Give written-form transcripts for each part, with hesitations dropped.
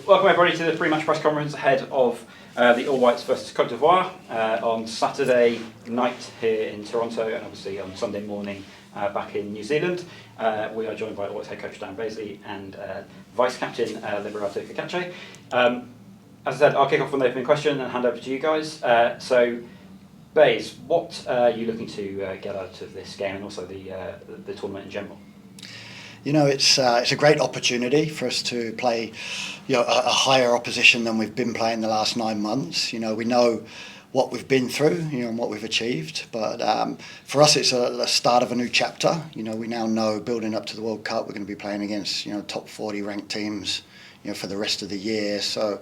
Welcome everybody to the pre-match press conference ahead of the All Whites versus Cote d'Ivoire on Saturday night here in Toronto, and obviously on Sunday morning back in New Zealand. We are joined by All Whites head coach Darren Bazeley and vice captain Liberato Cacace. As I said, I'll kick off with an opening question and hand over to you guys. So, Baze, what are you looking to get out of this game and also the tournament in general? You know, it's a great opportunity for us to play, a higher opposition than we've been playing the last 9 months. You know, we know what we've been through, and what we've achieved. But for us, it's a start of a new chapter. You know, we now know building up to the World Cup, we're going to be playing against, top 40 ranked teams, for the rest of the year. So,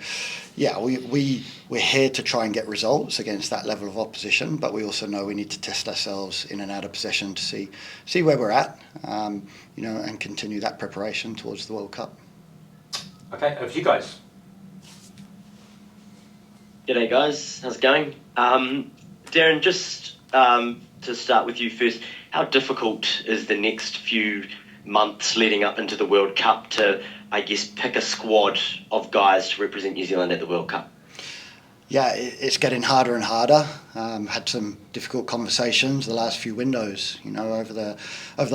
yeah, we're here to try and get results against that level of opposition, but we also know we need to test ourselves in and out of possession to see where we're at, and continue that preparation towards the World Cup. Okay, over to you guys. G'day guys, how's it going? Darren, just to start with you first, how difficult is the next few months leading up into the World Cup to, I guess, pick a squad of guys to represent New Zealand at the World Cup? Yeah, it's getting harder and harder. Had some difficult conversations the last few windows. Over the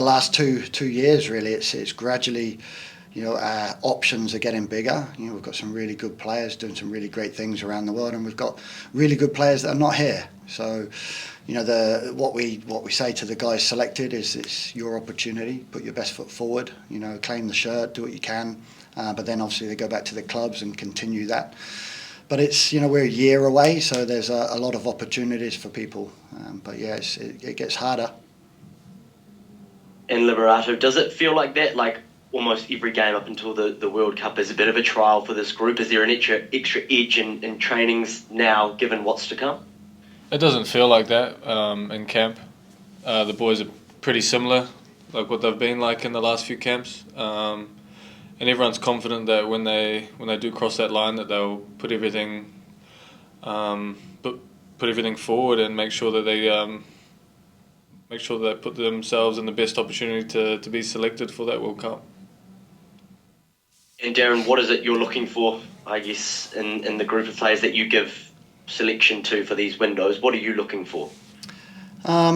last two years, really, it's gradually, our options are getting bigger. We've got some really good players doing some really great things around the world, and we've got really good players that are not here. So, what we say to the guys selected is it's your opportunity. Put your best foot forward. Claim the shirt, do what you can. But then obviously they go back to the clubs and continue that. But it's, we're a year away, so there's a lot of opportunities for people. But yeah, it gets harder. And Liberato, does it feel like that? Like almost every game up until the World Cup is a bit of a trial for this group? Is there an extra edge in trainings now, given what's to come? It doesn't feel like that in camp. The boys are pretty similar, like what they've been like in the last few camps. And everyone's confident that when they do cross that line, that they'll put everything forward and make sure that they put themselves in the best opportunity to be selected for that World Cup. And Darren, what is it you're looking for, I guess, in the group of players that you give selection to for these windows? What are you looking for? I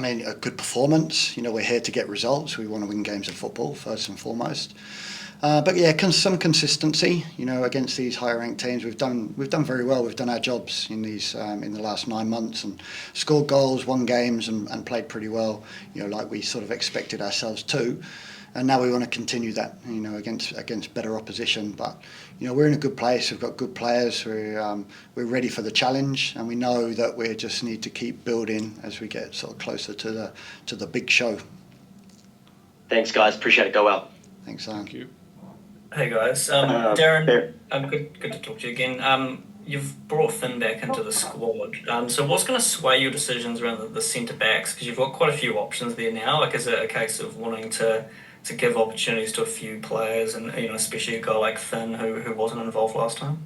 mean, a good performance. We're here to get results. We want to win games of football first and foremost. But yeah, some consistency. Against these higher ranked teams, we've done very well. We've done our jobs in these in the last 9 months and scored goals, won games, and played pretty well. Like we sort of expected ourselves to. And now we want to continue that. Against better opposition. But we're in a good place. We've got good players. We're ready for the challenge, and we know that we just need to keep building as we get sort of closer to the big show. Thanks, guys. Appreciate it. Go well. Thanks, Thank you. Hey guys, Darren, good to talk to you again. You've brought Finn back into the squad. So what's going to sway your decisions around the centre backs? Because you've got quite a few options there now. Like, is it a case of wanting to give opportunities to a few players, and especially a guy like Finn who wasn't involved last time?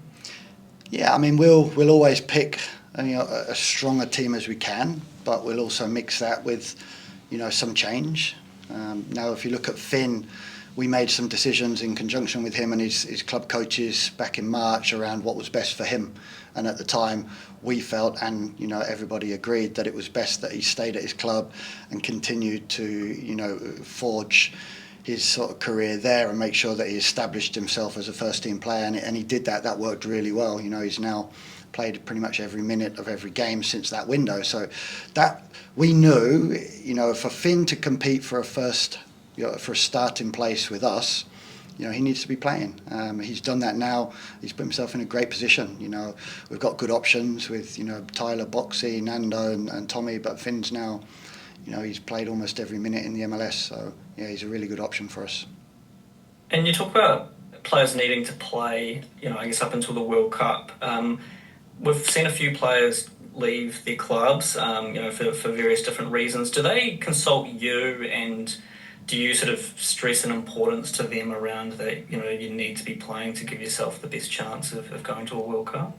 Yeah, I mean we'll always pick a stronger team as we can, but we'll also mix that with some change. Now, if you look at Finn, we made some decisions in conjunction with him and his club coaches back in March around what was best for him. And at the time, we felt, and everybody agreed, that it was best that he stayed at his club and continued to forge his sort of career there and make sure that he established himself as a first team player. And he did that. That worked really well. He's now played pretty much every minute of every game since that window. So that we knew, for Finn to compete for a starting place with us, he needs to be playing. He's done that now. He's put himself in a great position. We've got good options with Tyler, Boxy, Nando, and Tommy. But Finn's now, he's played almost every minute in the MLS. So yeah, he's a really good option for us. And you talk about players needing to play, I guess up until the World Cup. We've seen a few players leave their clubs, for various different reasons. Do they consult you, and do you sort of stress an importance to them around that, you need to be playing to give yourself the best chance of going to a World Cup?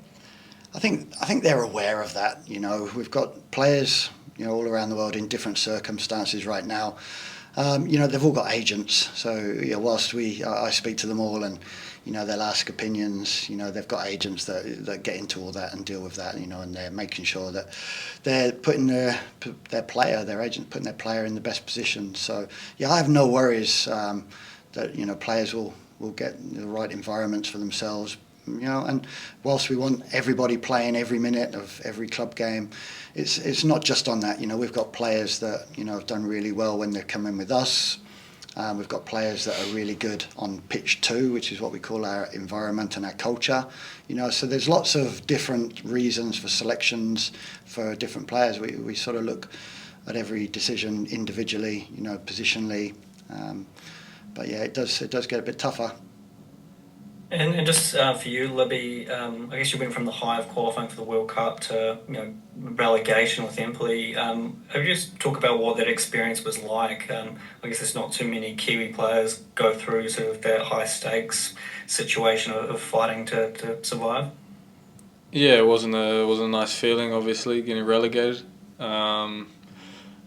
I think they're aware of that. We've got players, all around the world in different circumstances right now. They've all got agents. So whilst I speak to them all and they'll ask opinions. They've got agents that get into all that and deal with that. And they're making sure that they're putting their agent putting their player in the best position. So I have no worries that players will get the right environments for themselves. And whilst we want everybody playing every minute of every club game, it's not just on that. We've got players that have done really well when they're coming with us. We've got players that are really good on pitch 2, which is what we call our environment and our culture. So there's lots of different reasons for selections for different players. We sort of look at every decision individually, positionally. But it does get a bit tougher. And just for you, Libby, I guess you went from the high of qualifying for the World Cup to relegation with Empoli. Have you just talk about what that experience was like? I guess there's not too many Kiwi players go through sort of that high stakes situation of fighting to survive. Yeah, it wasn't a nice feeling. Obviously, getting relegated. It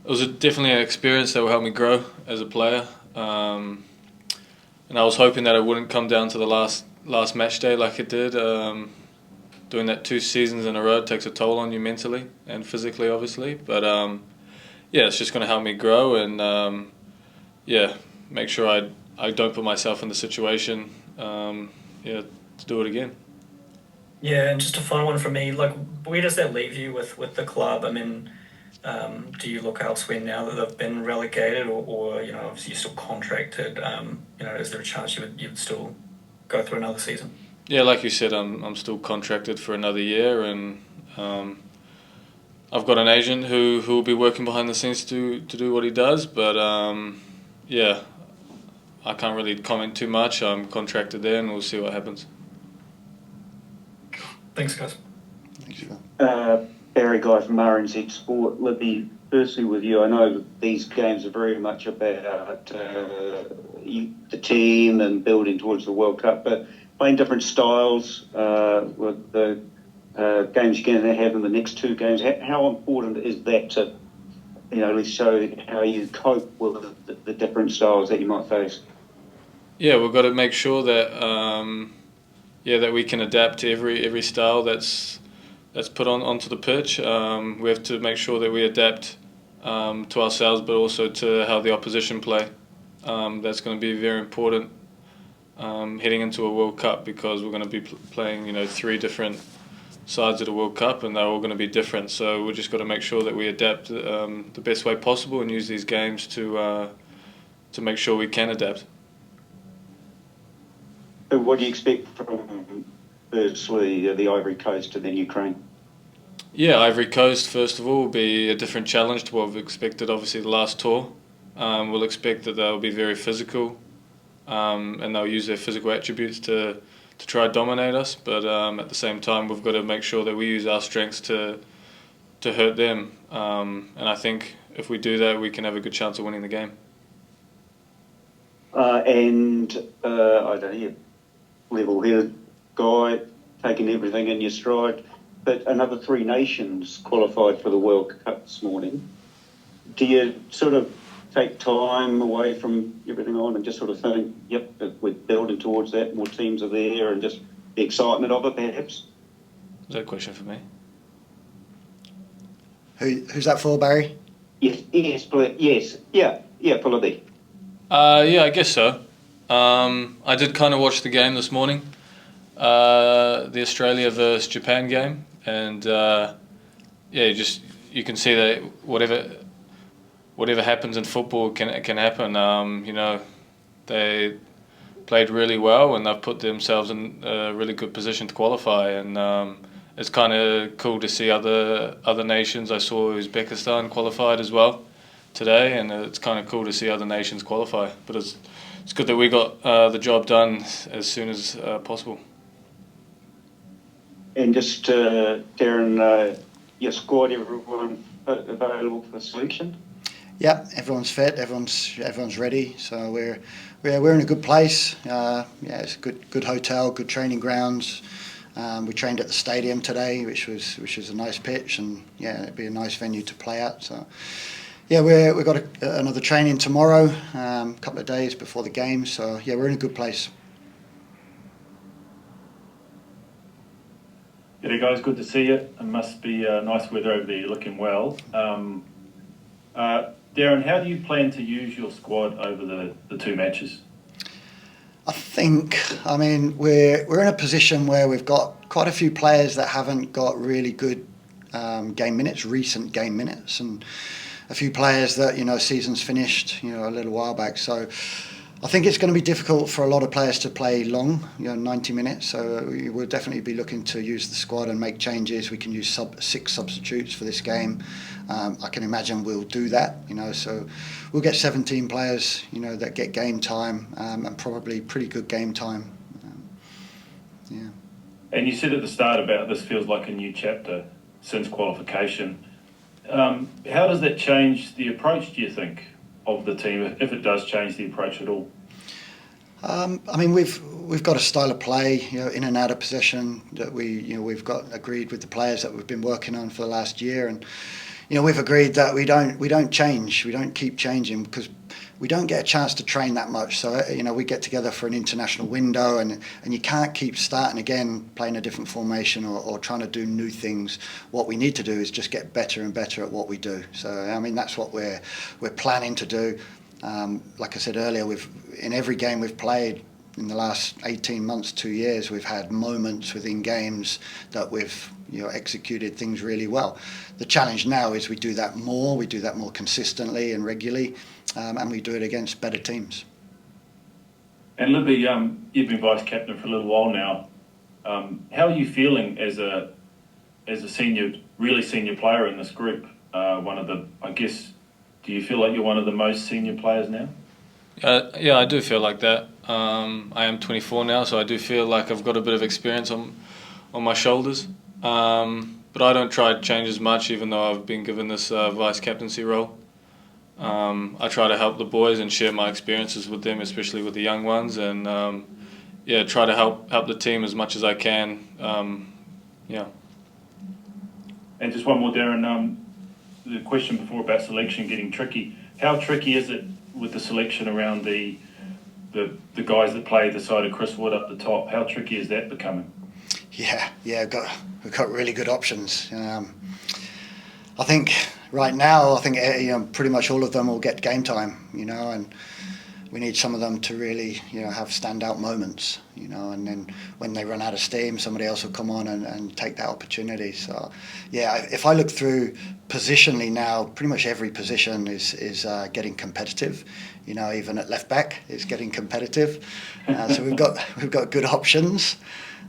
was definitely an experience that will help me grow as a player. And I was hoping that it wouldn't come down to the last match day like it did. Doing that 2 seasons in a row takes a toll on you mentally and physically, obviously. But it's just going to help me grow and make sure I don't put myself in the situation to do it again. Yeah, and just a final one from me. Like, where does that leave you with the club? I mean, do you look elsewhere now that they've been relegated, or obviously you're still contracted? Is there a chance you would still go through another season? Yeah, like you said, I'm still contracted for another year, and I've got an agent who will be working behind the scenes to do what he does. But I can't really comment too much. I'm contracted there, and we'll see what happens. Thanks, guys. Thanks, Phil. Barry Guy from RNZ Sport. Libby, firstly with you, I know these games are very much about the team and building towards the World Cup, but playing different styles with the games you're going to have in the next 2 games, how important is that to, let's show how you cope with the different styles that you might face? Yeah, we've got to make sure that that we can adapt to every style that's put onto the pitch. We have to make sure that we adapt to ourselves, but also to how the opposition play. That's going to be very important heading into a World Cup, because we're going to be playing 3 different sides of the World Cup, and they're all going to be different. So we've just got to make sure that we adapt the best way possible and use these games to make sure we can adapt. What do you expect from, firstly, the Ivory Coast and then Ukraine? Yeah, Ivory Coast, first of all, will be a different challenge to what we've expected, obviously, the last tour. We'll expect that they'll be very physical, and they'll use their physical attributes to try to dominate us. But at the same time, we've got to make sure that we use our strengths to hurt them. And I think if we do that, we can have a good chance of winning the game. I don't know, level-headed guy, taking everything in your stride. But another 3 nations qualified for the World Cup this morning. Do you sort of take time away from everything on and just sort of think, yep, we're building towards that, more teams are there, and just the excitement of it, perhaps? Is that a question for me? Who's that for, Barry? Yes, for Libby. I guess so. I did kind of watch the game this morning, the Australia versus Japan game, and you can see that whatever happens in football can happen. They played really well, and they've put themselves in a really good position to qualify, and it's kind of cool to see other nations. I saw Uzbekistan qualified as well today, and it's kind of cool to see other nations qualify. But it's good that we got the job done as soon as possible. And just, Darren, your squad, everyone available for selection? Yeah, everyone's fit. Everyone's ready. So we're in a good place. It's a good hotel, good training grounds. We trained at the stadium today, which was a nice pitch, and it'd be a nice venue to play at. So Yeah, we've got another training tomorrow, a couple of days before the game. So yeah, we're in a good place. G'day guys, good to see you. It must be nice weather over there, you're looking well. Darren, how do you plan to use your squad over the two matches? I mean, we're in a position where we've got quite a few players that haven't got really good recent game minutes, and a few players that, season's finished, a little while back. So I think it's going to be difficult for a lot of players to play long, 90 minutes. So we'll definitely be looking to use the squad and make changes. We can use 6 substitutes for this game. I can imagine we'll do that, so we'll get 17 players, that get game time, and probably pretty good game time. Yeah. And you said at the start about this feels like a new chapter since qualification. How does that change the approach, do you think, of the team, if it does change the approach at all? I mean, we've got a style of play, in and out of possession that we've got agreed with the players that we've been working on for the last year, and we've agreed that we don't change, we don't keep changing because we don't get a chance to train that much. So we get together for an international window, and you can't keep starting again, playing a different formation or trying to do new things. What we need to do is just get better and better at what we do. So I mean, that's what we're planning to do. Like I said earlier, in every game we've played in the last 18 months, 2 years, we've had moments within games that we've executed things really well. The challenge now is we do that more consistently and regularly, and we do it against better teams. And Libby, you've been vice captain for a little while now. How are you feeling as a really senior player in this group? Do you feel like you're one of the most senior players now? Yeah, I do feel like that. I am 24 now, so I do feel like I've got a bit of experience on my shoulders. But I don't try to change as much, even though I've been given this vice captaincy role. I try to help the boys and share my experiences with them, especially with the young ones, and try to help the team as much as I can. And just one more, Darren. The question before about selection getting tricky. How tricky is it with the selection around the guys that play the side of Chris Wood up the top? How tricky is that becoming? Yeah, we've got really good options. I think right now, pretty much all of them will get game time, and we need some of them to really, have standout moments, and then when they run out of steam, somebody else will come on and take that opportunity. So, yeah, if I look through positionally now, pretty much every position is getting competitive. Even at left back, it's getting competitive. So we've got good options.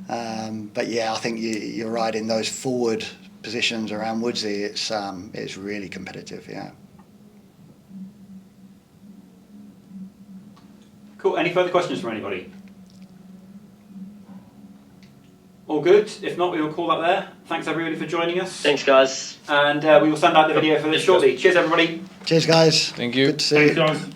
But yeah, I think you're right in those forward positions around Woodsy. It's really competitive. Yeah. Cool. Any further questions from anybody? All good? If not, we will call that there. Thanks everybody for joining us. Thanks, guys. And we will send out the video for this shortly. Cheers everybody. Cheers, guys. Thank you. Good to see you. Thanks, guys.